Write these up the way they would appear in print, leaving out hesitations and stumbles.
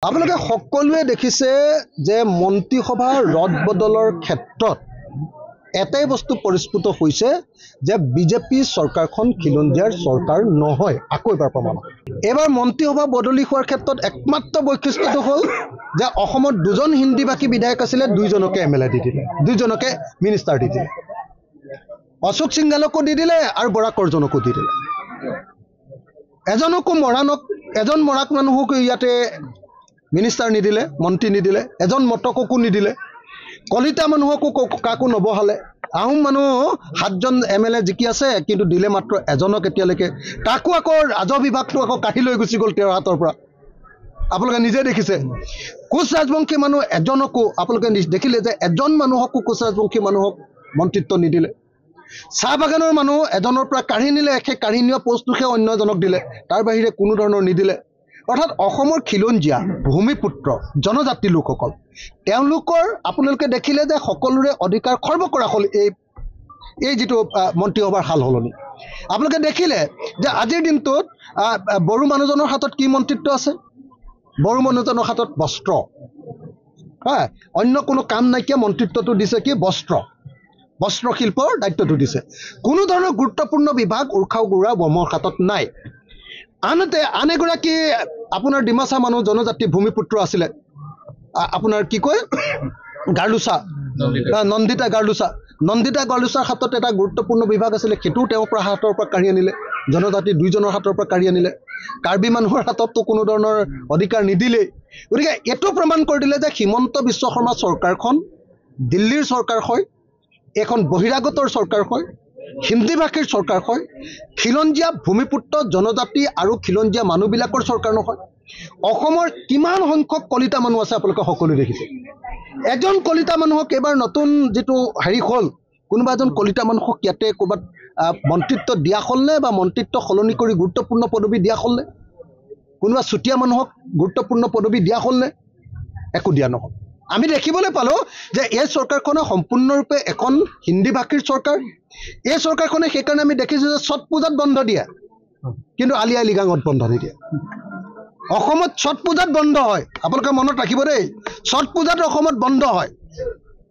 আপোনালোকে সকলোৱে দেখিছে যে মন্ত্ৰীসভা ৰদবদলৰ ক্ষেত্ৰত এটাই বস্তু পৰিস্ফুট হৈছে যে বিজেপি চৰকাৰখন খিলঞ্জীয়াৰ চৰকাৰ নহয়। আকৌ এবাৰ প্ৰমাণ এবাৰ মন্ত্ৰীসভা বদলি হোৱাৰ ক্ষেত্ৰত একমাত্ৰ বৈশিষ্ট্যটো হ'ল যে অসমত দুজন হিন্দী ভাষী বিধায়ক আছিলে, দুইজনকে এমএলএ দি দিলে, দুইজনকে মিনিষ্টাৰ দি দিলে। অশোক সিংঘালকো দি দিলে আৰু বৰাক কৰ্জনকো দি দিলে। এজনকো এজন মৰাক মানুহকো ইয়াতে মিনিষ্টাৰ নিদিলে, মন্ত্ৰী নিদিলে, এজন মটককো নিদিলে, কলিতা মানুহকো কাকো নবহালে। আহোম মানুহ 7জন এমএলএ জিকি আছে, কিন্তু দিলে মাত্ৰ এজনক এতিয়ালৈকে। তাকো আকৌ ৰাজহ বিভাগটো আকৌ কাঢ়ি লৈ গুচি গ'ল তেওঁৰ হাতৰ পৰা। আপোনালোকে নিজে দেখিছে। কোচ ৰাজবংশী মানুহ এজনকো আপোনালোকে দেখিলে যে এজন মানুহকো কোচ ৰাজবংশী মানুহক মন্ত্ৰিত্ব নিদিলে। চাহ বাগানৰ মানুহ এজনৰ পৰা কাঢ়ি নিলে, সেই কাঢ়ি নিয়া পষ্টটোহে অন্য এজনক দিলে, তাৰ বাহিৰে কোনো ধৰণৰ নিদিলে। অৰ্থাৎ অসমৰ খিলঞ্জীয়া ভূমিপুত্ৰ জনজাতি লোকসকল তেওঁলোকৰ আপোনালোকে দেখিলে যে সকলোৰে অধিকাৰ খৰ্ব কৰা হ'ল এই যিটো মন্ত্ৰীসভাৰ হাল সলনি। আপোনালোকে দেখিলে যে আজিৰ দিনটোত বড়ো মানুহজনৰ হাতত কি মন্ত্ৰিত্ব আছে? বড়ো মানুহজনৰ হাতত বস্ত্ৰ, অন্য কোনো কাম নাইকিয়া মন্ত্ৰিত্বটো দিছে কি? বস্ত্ৰ শিল্পৰ দায়িত্বটো দিছে। কোনো ধৰণৰ গুৰুত্বপূৰ্ণ বিভাগ উৰ্খাও গুৰুৱা বমৰ হাতত নাই। আনহাতে আন এগৰাকী আপোনাৰ ডিমাচা মানুহ জনজাতি ভূমিপুত্ৰ আছিলে, আপোনাৰ কি কয় গাৰ্লুচা, নন্দিতা গাৰ্লুচাৰ হাতত এটা গুৰুত্বপূৰ্ণ বিভাগ আছিলে, সেইটোও তেওঁৰ পৰা হাতৰ পৰা কাঢ়ি আনিলে, জনজাতি দুইজনৰ হাতৰ পৰা কাঢ়ি আনিলে। কাৰ্বি মানুহৰ হাততো কোনো ধৰণৰ অধিকাৰ নিদিলেই। গতিকে এইটো প্ৰমাণ কৰি দিলে যে হিমন্ত বিশ্ব শৰ্মা চৰকাৰখন দিল্লীৰ চৰকাৰ হয়, এখন বহিৰাগতৰ চৰকাৰ হয়, হিন্দী ভাষীৰ চৰকাৰ হয়, খিলঞ্জীয়া ভূমিপুত্ৰ জনজাতি আৰু খিলঞ্জীয়া মানুহবিলাকৰ চৰকাৰ নহয়। অসমৰ কিমান সংখ্যক কলিতা মানুহ আছে আপোনালোকে সকলোৱে দেখিছে। এজন কলিতা মানুহক এবাৰ নতুন যিটো হেৰি হ'ল, কোনোবা এজন কলিতা মানুহক ইয়াতে ক'ৰবাত মন্ত্ৰিত্ব দিয়া হ'লনে বা মন্ত্ৰিত্ব সলনি কৰি গুৰুত্বপূৰ্ণ পদবী দিয়া হ'লনে? কোনোবা চুতীয়া মানুহক গুৰুত্বপূৰ্ণ পদবী দিয়া হ'লনে? একো দিয়া নহ'ল। আমি দেখিবলৈ পালোঁ যে এই চৰকাৰখনে সম্পূৰ্ণৰূপে এখন হিন্দী ভাষীৰ চৰকাৰ। এই চৰকাৰখনে সেইকাৰণে আমি দেখিছোঁ যে ছট পূজাত বন্ধ দিয়ে, কিন্তু আলি আই লৃগাঙত বন্ধ নিদিয়ে। অসমত ছট পূজাত বন্ধ হয়, আপোনালোকে মনত ৰাখিব দেই, ছট পূজাত অসমত বন্ধ হয়,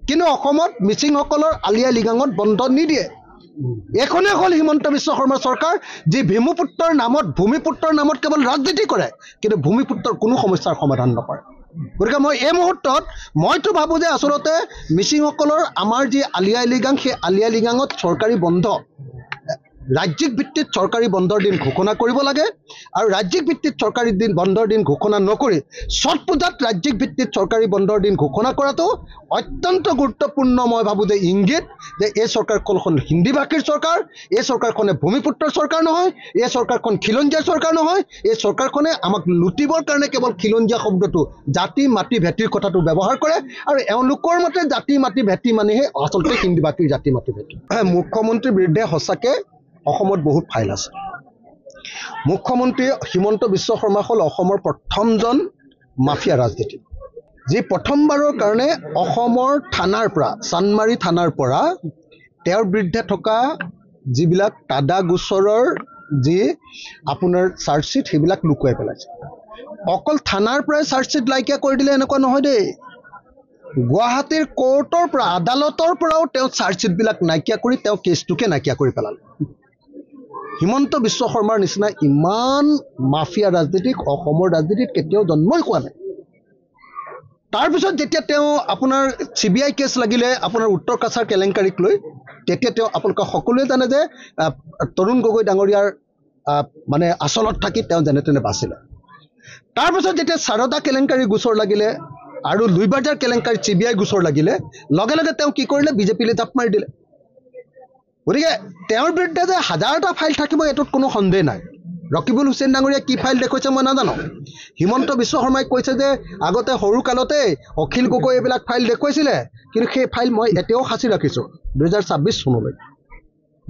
কিন্তু অসমত মিচিংসকলৰ আলি আই লৃগাঙত বন্ধ নিদিয়ে। এইখনেই হ'ল হিমন্ত বিশ্ব শৰ্মাৰ চৰকাৰ, যি ভূমিপুত্ৰৰ নামত কেৱল ৰাজনীতি কৰে, কিন্তু ভূমিপুত্ৰৰ কোনো সমস্যাৰ সমাধান নকৰে। গতিকে মই এই মুহূৰ্তত মইতো ভাবোঁ যে আচলতে মিচিংসকলৰ আমাৰ যি আলি আই লৃগাং, সেই আলি আই লৃগাঙত চৰকাৰী বন্ধ, ৰাজ্যিক ভিত্তিত চৰকাৰী বন্ধৰ দিন ঘোষণা কৰিব লাগে। আৰু ৰাজ্যিক ভিত্তিত চৰকাৰী বন্ধৰ দিন ঘোষণা নকৰি ছট পূজাত ৰাজ্যিক ভিত্তিত চৰকাৰী বন্ধৰ দিন ঘোষণা কৰাটো অত্যন্ত গুৰুত্বপূৰ্ণ। মই ভাবোঁ যে ইংগিত যে এই চৰকাৰখন হিন্দী ভাষীৰ চৰকাৰ, এই চৰকাৰখনে ভূমিপুত্ৰৰ চৰকাৰ নহয়, এই চৰকাৰখন খিলঞ্জীয়াৰ চৰকাৰ নহয়। এই চৰকাৰখনে আমাক লুটিবৰ কাৰণে কেৱল খিলঞ্জীয়া শব্দটো, জাতি মাটি ভেটিৰ কথাটো ব্যৱহাৰ কৰে, আৰু এওঁলোকৰ মতে জাতি মাটি ভেটি মানেহে আচলতে হিন্দী ভাষীৰ জাতি মাটি ভেটি। মুখ্যমন্ত্ৰীৰ বিৰুদ্ধে সঁচাকৈ অসমত বহুত ফাইল আছে। মুখ্যমন্ত্ৰী হিমন্ত বিশ্ব শৰ্মা হ'ল অসমৰ প্ৰথমজন মাফিয়া ৰাজনীতি, যি প্ৰথমবাৰৰ কাৰণে অসমৰ থানাৰ পৰা, চান্দমাৰী থানাৰ পৰা তেওঁৰ বিৰুদ্ধে থকা যিবিলাক তাদা গোচৰৰ যি আপোনাৰ চাৰ্জশ্বিট, সেইবিলাক লুকুৱাই পেলাইছে। অকল থানাৰ পৰাই চাৰ্জশ্বিট নাইকিয়া কৰি দিলে এনেকুৱা নহয় দেই, গুৱাহাটীৰ কোৰ্টৰ পৰা, আদালতৰ পৰাও তেওঁ চাৰ্জশ্বিটবিলাক নাইকিয়া কৰি তেওঁ কেছটোকে নাইকিয়া কৰি পেলালে। হিমন্ত বিশ্ব শৰ্মাৰ নিচিনা ইমান মাফিয়া ৰাজনীতিক অসমৰ ৰাজনীতিত কেতিয়াও জন্মই হোৱা নাই। তাৰপিছত যেতিয়া তেওঁ আপোনাৰ CBI কেছ লাগিলে আপোনাৰ উত্তৰ কাছাৰ কেলেংকাৰীক লৈ, তেতিয়া তেওঁ আপোনালোকে সকলোৱে জানে যে তৰুণ গগৈ ডাঙৰীয়াৰ মানে আচলত থাকি তেওঁ যেনে তেনে বাচিলে। তাৰপিছত যেতিয়া সাৰদা কেলেংকাৰী গোচৰ লাগিলে আৰু লুইবাজাৰ কেলেংকাৰী CBI গোচৰ লাগিলে, লগে লগে তেওঁ কি কৰিলে? বিজেপিলৈ জাপ মাৰি দিলে। গতিকে তেওঁৰ বিৰুদ্ধে যে হাজাৰটা ফাইল থাকিব এইটোত কোনো সন্দেহ নাই। ৰকিবুল হুছেইন ডাঙৰীয়াই কি ফাইল দেখুৱাইছে মই নাজানো। হিমন্ত বিশ্ব শৰ্মাই কৈছে যে আগতে সৰু কালতে অখিল গগৈ এইবিলাক ফাইল দেখুৱাইছিলে, কিন্তু সেই ফাইল মই এতিয়াও সাঁচি ৰাখিছোঁ 2026 চনলৈ,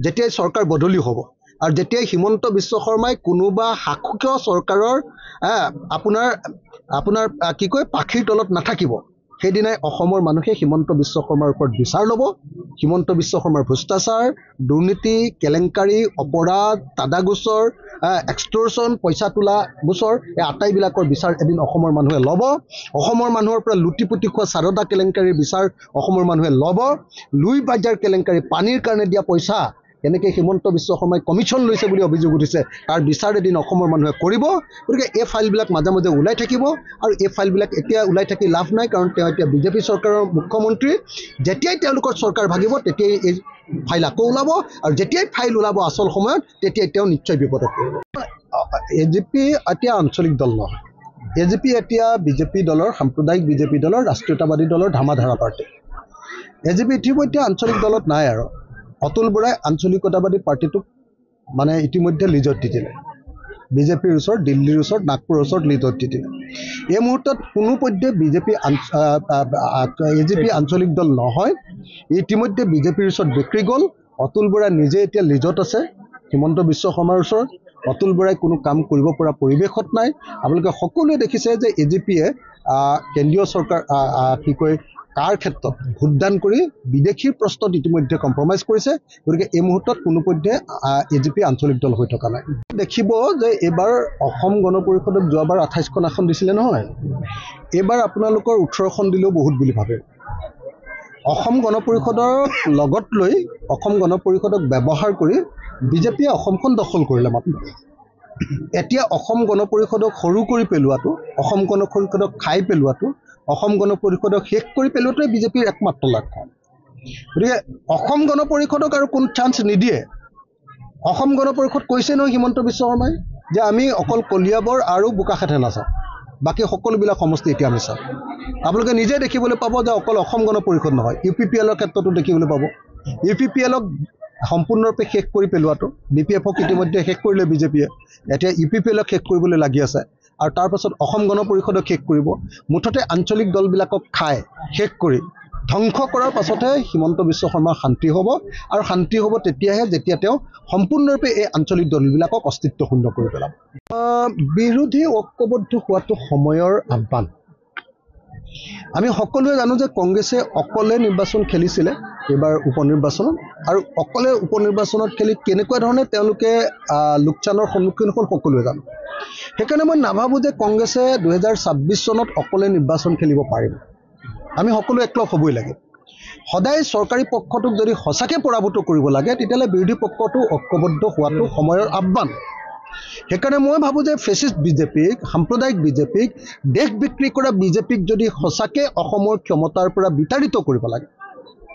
যেতিয়াই চৰকাৰ বদলি হ'ব আৰু যেতিয়াই হিমন্ত বিশ্ব শৰ্মাই কোনোবা শাসকীয় চৰকাৰৰ আপোনাৰ কি কয় পাখিৰ তলত নাথাকিব, সেইদিনাই অসমৰ মানুহে হিমন্ত বিশ্ব শৰ্মাৰ ওপৰত বিচাৰ ল'ব। হিমন্ত বিশ্ব শৰ্মাৰ ভ্ৰষ্টাচাৰ, দুৰ্নীতি, কেলেংকাৰী, অপৰাধ, তাদা গোচৰ, এক্সটৰ্চন, পইচা তোলা গোচৰ, এই আটাইবিলাকৰ বিচাৰ এদিন অসমৰ মানুহে ল'ব। অসমৰ মানুহৰ পৰা লুটি পুটি খোৱা চাৰদা কেলেংকাৰীৰ বিচাৰ অসমৰ মানুহে ল'ব। লুই বাজাৰ কেলেংকাৰী, পানীৰ কাৰণে দিয়া পইচা এনেকৈ হিমন্ত বিশ্ব শৰ্মাই কমিশ্যন লৈছে বুলি অভিযোগ উঠিছে, তাৰ বিচাৰ এদিন অসমৰ মানুহে কৰিব। গতিকে এই ফাইলবিলাক মাজে মাজে ওলাই থাকিব, আৰু এই ফাইলবিলাক এতিয়া ওলাই থাকি লাভ নাই, কাৰণ তেওঁ এতিয়া বিজেপি চৰকাৰৰ মুখ্যমন্ত্ৰী। যেতিয়াই তেওঁলোকৰ চৰকাৰ ভাগিব তেতিয়াই এই ফাইল আকৌ ওলাব, আৰু যেতিয়াই ফাইল ওলাব আচল সময়ত তেতিয়াই তেওঁ নিশ্চয় বিপদত পৰিব। AGP এতিয়া আঞ্চলিক দল নহয়, AGP এতিয়া বিজেপি দলৰ, সাম্প্ৰদায়িক বিজেপি দলৰ, ৰাষ্ট্ৰীয়তাবাদী দলৰ ধামাধাৰা পাৰ্টি। AGP ইতিমধ্যে আঞ্চলিক দলত নাই, আৰু অতুল বৰাই আঞ্চলিকতাবাদী পাৰ্টিটোক মানে ইতিমধ্যে লিজত দি দিলে। বিজেপিৰ ওচৰত, দিল্লীৰ ওচৰত, নাগপুৰৰ ওচৰত লিজত দি দিলে। এই মুহূৰ্তত কোনোপধ্যে AGP আঞ্চলিক দল নহয়। ইতিমধ্যে বিজেপিৰ ওচৰত বিক্ৰী গ'ল। অতুল বৰাই নিজে এতিয়া লিজত আছে হিমন্ত বিশ্ব শৰ্মাৰ ওচৰত। অতুল বৰাই কোনো কাম কৰিব পৰা পৰিৱেশত নাই। আপোনালোকে সকলোৱে দেখিছে যে AGPয়ে কেন্দ্ৰীয় চৰকাৰ কাৰ ক্ষেত্ৰত ভোটদান কৰি বিদেশীৰ প্ৰশ্নত ইতিমধ্যে কম্প্ৰমাইজ কৰিছে। গতিকে এই মুহূৰ্তত কোনোপধ্যে AGP আঞ্চলিক দল হৈ থকা নাই। দেখিব যে এইবাৰ অসম গণ পৰিষদক যোৱাবাৰ 28খন আসন দিছিলে নহয়, এইবাৰ আপোনালোকৰ 18খন দিলেও বহুত বুলি ভাবে। অসম গণ পৰিষদক লগত লৈ, অসম গণ পৰিষদক ব্যৱহাৰ কৰি বিজেপিয়ে অসমখন দখল কৰিলে মাত্ৰ। এতিয়া অসম গণ পৰিষদক সৰু কৰি পেলোৱাটো, অসম গণ পৰিষদক খাই পেলোৱাটো, অসম গণ পৰিষদক শেষ কৰি পেলোৱাটোৱে বিজেপিৰ একমাত্ৰ লক্ষ্য। গতিকে অসম গণ পৰিষদক আৰু কোনো চান্স নিদিয়ে। অসম গণ পৰিষদ কৈছে নহয় হিমন্ত বিশ্ব শৰ্মাই যে আমি অকল কলিয়াবৰ আৰু বোকাখাতহে নাচাওঁ, বাকী সকলোবিলাক সমষ্টি এতিয়া আমি চাওঁ। আপোনালোকে নিজে দেখিবলৈ পাব যে অকল অসম গণ পৰিষদ নহয়, UPPLৰ ক্ষেত্ৰতো দেখিবলৈ পাব। UPPLক সম্পূৰ্ণৰূপে শেষ কৰি পেলোৱাটো, BPFক ইতিমধ্যে শেষ কৰিলে বিজেপিয়ে, এতিয়া UPPLক শেষ কৰিবলৈ লাগি আছে, আৰু তাৰপাছত অসম গণ পৰিষদক শেষ কৰিব। মুঠতে আঞ্চলিক দলবিলাকক খাই শেষ কৰি ধ্বংস কৰাৰ পাছতহে হিমন্ত বিশ্ব শৰ্মাৰ শান্তি হ'ব, আৰু শান্তি হ'ব তেতিয়াহে যেতিয়া তেওঁ সম্পূৰ্ণৰূপে এই আঞ্চলিক দলবিলাকক অস্তিত্বশূন্য কৰি পেলাব। বিৰোধী ঐক্যবদ্ধ হোৱাটো সময়ৰ আহ্বান। আমি সকলোৱে জানো যে কংগ্ৰেছে অকলে নিৰ্বাচন খেলিছিলে এইবাৰ উপনিৰ্বাচনত, আৰু অকলে উপনিৰ্বাচনত খেলি কেনেকুৱা ধৰণে তেওঁলোকে লোকচানৰ সন্মুখীন হ'ল সকলোৱে জানো। সেইকাৰণে মই নাভাবোঁ যে কংগ্ৰেছে 2026 চনত অকলে নিৰ্বাচন খেলিব পাৰিব। আমি সকলো একলগ হ'বই লাগে। সদায় চৰকাৰী পক্ষটোক যদি সঁচাকৈ পৰাভূত কৰিব লাগে, তেতিয়াহ'লে বিৰোধী পক্ষটো ঐক্যবদ্ধ হোৱাটো সময়ৰ আহ্বান। সেইকাৰণে মই ভাবোঁ যে ফেচিষ্ট বিজেপিক, সাম্প্ৰদায়িক বিজেপিক, দেশ বিক্ৰী কৰা বিজেপিক যদি সঁচাকৈ অসমৰ ক্ষমতাৰ পৰা বিতাড়িত কৰিব লাগে,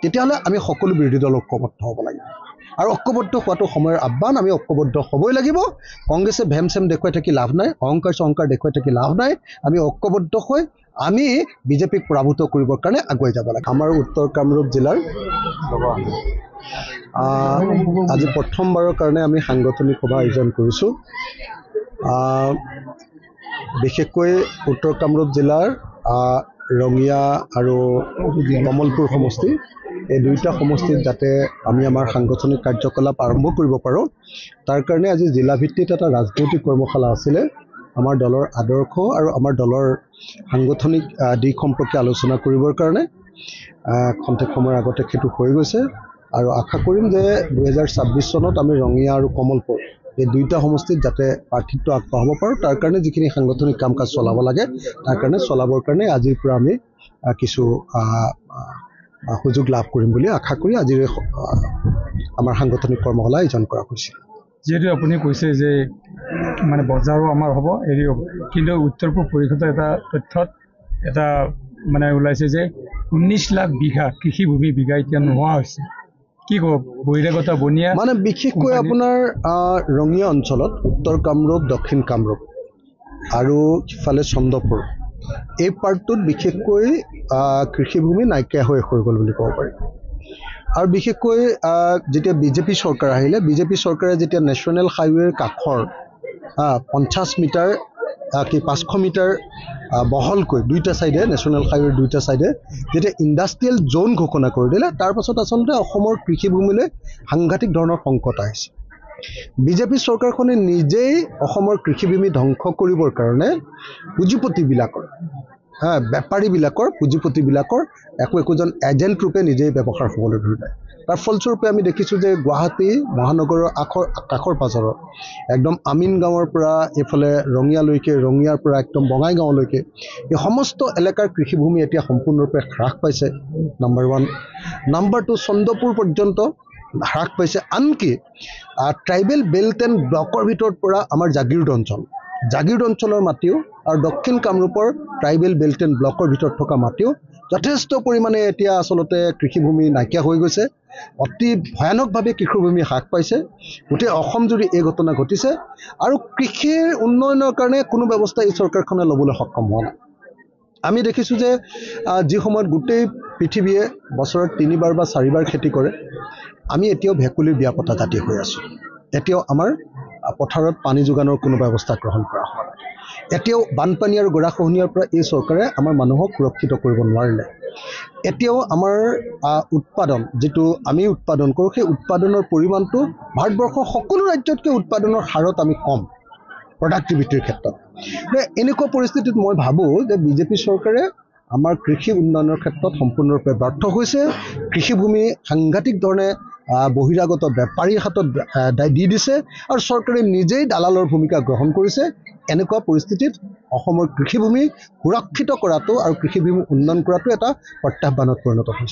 তেতিয়াহ'লে আমি সকলো বিৰোধী দল ঐক্যবদ্ধ হ'ব লাগে, আৰু ঐক্যবদ্ধ হোৱাটো সময়ৰ আহ্বান। আমি ঐক্যবদ্ধ হ'বই লাগিব। কংগ্ৰেছে ভেম চেম দেখুৱাই থাকি লাভ নাই, অহংকাৰ চহংকাৰ দেখুৱাই থাকি লাভ নাই। আমি ঐক্যবদ্ধ হৈ আমি বিজেপিক পৰাভূত কৰিবৰ কাৰণে আগুৱাই যাব লাগে। আমাৰ উত্তৰ কামৰূপ জিলাৰ আজি প্ৰথমবাৰৰ কাৰণে আমি সাংগঠনিক সভা আয়োজন কৰিছোঁ। বিশেষকৈ উত্তৰ কামৰূপ জিলাৰ ৰঙিয়া আৰু কমলপুৰ সমষ্টি, এই দুয়োটা সমষ্টিত যাতে আমি আমাৰ সাংগঠনিক কাৰ্যকলাপ আৰম্ভ কৰিব পাৰোঁ, তাৰ কাৰণে আজি জিলাভিত্তিত এটা ৰাজনৈতিক কৰ্মশালা আছিলে। আমাৰ দলৰ আদৰ্শ আৰু আমাৰ দলৰ সাংগঠনিক দিশ সম্পৰ্কে আলোচনা কৰিবৰ কাৰণে খন্তেক সময়ৰ আগতে সেইটো হৈ গৈছে, আৰু আশা কৰিম যে 2026 চনত আমি ৰঙিয়া আৰু কমলপুৰ এই দুয়োটা সমষ্টিত যাতে প্ৰাৰ্থিত্ব আগবঢ়াব পাৰোঁ, তাৰ কাৰণে যিখিনি সাংগঠনিক কাম কাজ চলাব লাগে, তাৰ কাৰণে চলাবৰ কাৰণে আজিৰ পৰা আমি কিছু সুযোগ লাভ কৰিম বুলি আশা কৰি আজিৰ আমাৰ সাংগঠনিক কৰ্মশালা আয়োজন কৰা হৈছিল। যিহেতু আপুনি কৈছে যে মানে বজাৰো আমাৰ হ'ব, হেৰি হ'ব, কিন্তু উত্তৰ পূব পৰিষদৰ এটা তথ্যত এটা মানে ওলাইছে যে 19 লাখ বিঘা কৃষিভূমি বিঘা এতিয়া নোহোৱা হৈছে। কি ক'ব বহিৰাগত বনিয়া মানে বিশেষকৈ আপোনাৰ ৰঙিয়া অঞ্চলত উত্তৰ কামৰূপ, দক্ষিণ কামৰূপ আৰু সিফালে চন্দ্ৰপুৰ, এই পাৰ্টটোত বিশেষকৈ কৃষিভূমি নাইকিয়া হৈ গ'ল বুলি ক'ব পাৰি। আৰু বিশেষকৈ যেতিয়া বিজেপি চৰকাৰ আহিলে, বিজেপি চৰকাৰে যেতিয়া নেশ্যনেল হাইৱেৰ কাষৰ 50 মিটাৰ 500 মিটাৰ বহলকৈ দুইটা ছাইডে, নেশ্যনেল হাইৱেৰ দুইটা ছাইডে যেতিয়া ইণ্ডাষ্ট্ৰিয়েল জ'ন ঘোষণা কৰি দিলে, তাৰপাছত আচলতে অসমৰ কৃষিভূমিলৈ সাংঘাতিক ধৰণৰ সংকট আহিছে। বিজেপি চৰকাৰখনে নিজেই অসমৰ কৃষিভূমি ধ্বংস কৰিবৰ কাৰণে পুঁজিপতিবিলাকৰ বেপাৰীবিলাকৰ পুঁজিপতিবিলাকৰ একোজন এজেণ্ট ৰূপে নিজেই ব্যৱহাৰ হ'বলৈ ধৰিলে। তাৰ ফলস্বৰূপে আমি দেখিছোঁ যে গুৱাহাটী মহানগৰৰ কাষৰ পাজৰৰ একদম আমিন গাঁৱৰ পৰা এইফালে ৰঙিয়ালৈকে, ৰঙিয়াৰ পৰা একদম বঙাইগাঁৱলৈকে এই সমস্ত এলেকাৰ কৃষিভূমি এতিয়া সম্পূৰ্ণৰূপে হ্ৰাস পাইছে, নাম্বাৰ 1। নাম্বাৰ 2, চন্দ্ৰপুৰ পৰ্যন্ত হ্ৰাস পাইছে। আনকি ট্ৰাইবেল বেল্ট এণ্ড ব্লকৰ ভিতৰত পৰা আমাৰ জাগিৰোড অঞ্চলৰ মাটিও আৰু দক্ষিণ কামৰূপৰ ট্ৰাইবেল বেল্ট এণ্ড ব্লকৰ ভিতৰত থকা মাটিও যথেষ্ট পৰিমাণে এতিয়া আচলতে কৃষিভূমি নাইকিয়া হৈ গৈছে। অতি ভয়ানকভাৱে কৃষিভূমি হ্ৰাস পাইছে। গোটেই অসমজুৰি এই ঘটনা ঘটিছে আৰু কৃষিৰ উন্নয়নৰ কাৰণে কোনো ব্যৱস্থা এই চৰকাৰখনে ল'বলৈ সক্ষম হোৱা নাই। আমি দেখিছোঁ যে যি সময়ত গোটেই পৃথিৱীয়ে বছৰত 3বাৰ বা 4বাৰ খেতি কৰে, আমি এতিয়াও ভেকুলীৰ বিয়া পতা জাতি হৈ আছোঁ। এতিয়াও আমাৰ পথাৰত পানী যোগানৰ কোনো ব্যৱস্থা গ্ৰহণ কৰা হোৱা নাই। এতিয়াও বানপানী আৰু গৰাখহনীয়াৰ পৰা এই চৰকাৰে আমাৰ মানুহক সুৰক্ষিত কৰিব নোৱাৰিলে। এতিয়াও আমাৰ উৎপাদন, যিটো আমি উৎপাদন কৰোঁ, সেই উৎপাদনৰ পৰিমাণটো ভাৰতবৰ্ষৰ সকলো ৰাজ্যতকৈ উৎপাদনৰ হাৰত আমি কম প্ৰডাক্টিভিটিৰ ক্ষেত্ৰত। এনেকুৱা পৰিস্থিতিত মই ভাবোঁ যে বিজেপি চৰকাৰে আমাৰ কৃষি উন্নয়নৰ ক্ষেত্ৰত সম্পূৰ্ণৰূপে ব্যৰ্থ হৈছে। কৃষিভূমি সাংঘাতিক ধৰণে বহিৰাগত বেপাৰীৰ হাতত দি দিছে আৰু চৰকাৰে নিজেই দালালৰ ভূমিকা গ্ৰহণ কৰিছে। এনেকুৱা পৰিস্থিতিত অসমৰ কৃষিভূমি সুৰক্ষিত কৰাটো আৰু কৃষিভূমি উন্নয়ন কৰাটো এটা প্ৰত্যাহ্বানত পৰিণত হৈছে।